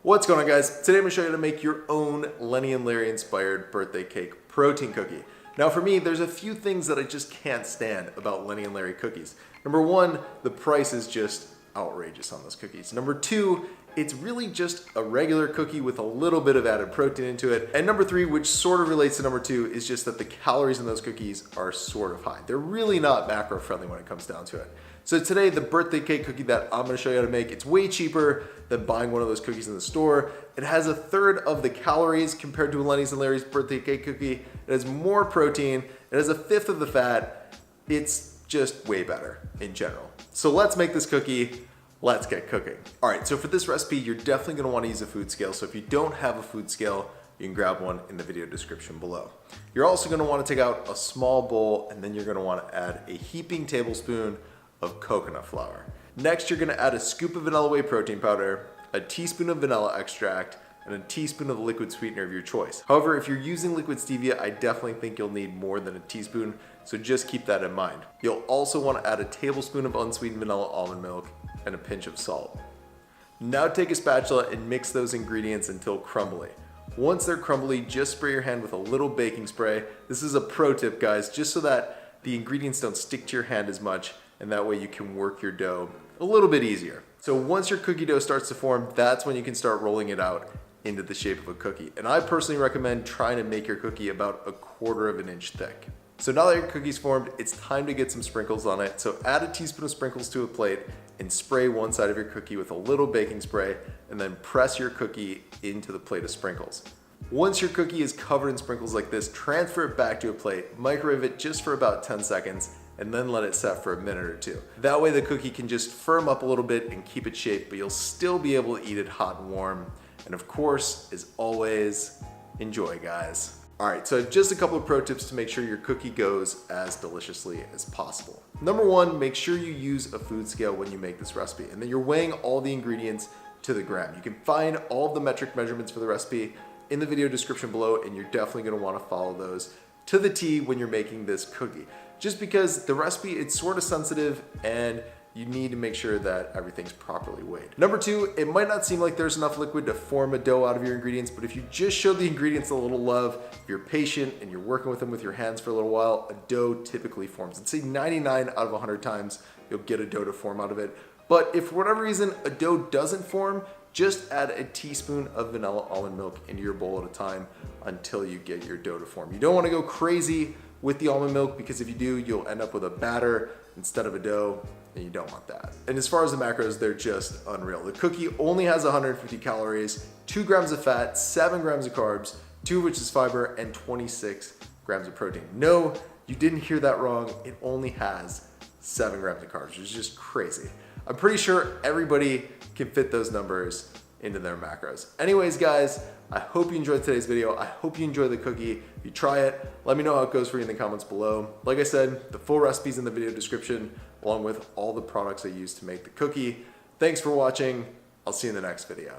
What's going on, guys? Today I'm going to show you how to make your own Lenny and Larry inspired birthday cake protein cookie. Now for me, there's a few things that I just can't stand about Lenny and Larry cookies. Number one, the price is just outrageous on those cookies. Number two, it's really just a regular cookie with a little bit of added protein into it. And number three, which sort of relates to number two, is just that the calories in those cookies are sort of high. They're really not macro friendly when it comes down to it. So today, the birthday cake cookie that I'm gonna show you how to make, it's way cheaper than buying one of those cookies in the store. It has a third of the calories compared to a Lenny's and Larry's birthday cake cookie. It has more protein. It has a fifth of the fat. It's just way better in general. So let's make this cookie. Let's get cooking. All right, so for this recipe, you're definitely gonna wanna use a food scale. So if you don't have a food scale, you can grab one in the video description below. You're also gonna wanna take out a small bowl, and then you're gonna wanna add a heaping tablespoon of coconut flour. Next, you're gonna add a scoop of vanilla whey protein powder, a teaspoon of vanilla extract, and a teaspoon of the liquid sweetener of your choice. However, if you're using liquid stevia, I definitely think you'll need more than a teaspoon, so just keep that in mind. You'll also wanna add a tablespoon of unsweetened vanilla almond milk and a pinch of salt. Now take a spatula and mix those ingredients until crumbly. Once they're crumbly, just spray your hand with a little baking spray. This is a pro tip, guys, just so that the ingredients don't stick to your hand as much, and that way you can work your dough a little bit easier. So once your cookie dough starts to form, that's when you can start rolling it out into the shape of a cookie. And I personally recommend trying to make your cookie about 1/4 of an inch thick. So now that your cookie's formed, it's time to get some sprinkles on it. So add a teaspoon of sprinkles to a plate and spray one side of your cookie with a little baking spray, and then press your cookie into the plate of sprinkles. Once your cookie is covered in sprinkles like this, transfer it back to a plate, microwave it just for about 10 seconds, and then let it set for a minute or two. That way the cookie can just firm up a little bit and keep its shape, but you'll still be able to eat it hot and warm. And of course, as always, enjoy, guys. All right, so just a couple of pro tips to make sure your cookie goes as deliciously as possible. Number one, make sure you use a food scale when you make this recipe, and that you're weighing all the ingredients to the gram. You can find all of the metric measurements for the recipe in the video description below, and you're definitely gonna wanna follow those to the T when you're making this cookie. Just because the recipe, it's sort of sensitive, and you need to make sure that everything's properly weighed. Number two, it might not seem like there's enough liquid to form a dough out of your ingredients, but if you just show the ingredients a little love, if you're patient and you're working with them with your hands for a little while, a dough typically forms. I'd say 99 out of 100 times you'll get a dough to form out of it. But if for whatever reason a dough doesn't form, just add a teaspoon of vanilla almond milk into your bowl at a time until you get your dough to form. You don't wanna go crazy with the almond milk, because if you do, you'll end up with a batter instead of a dough, and you don't want that. And as far as the macros, they're just unreal. The cookie only has 150 calories, 2 grams of fat, 7 grams of carbs, 2 of which is fiber, and 26 grams of protein. No, you didn't hear that wrong. It only has 7 grams of carbs, which is just crazy. I'm pretty sure everybody can fit those numbers into their macros. Anyways, guys, I hope you enjoyed today's video. I hope you enjoy the cookie. If you try it, let me know how it goes for you in the comments below. Like I said, the full recipe's in the video description, along with all the products I used to make the cookie. Thanks for watching. I'll see you in the next video.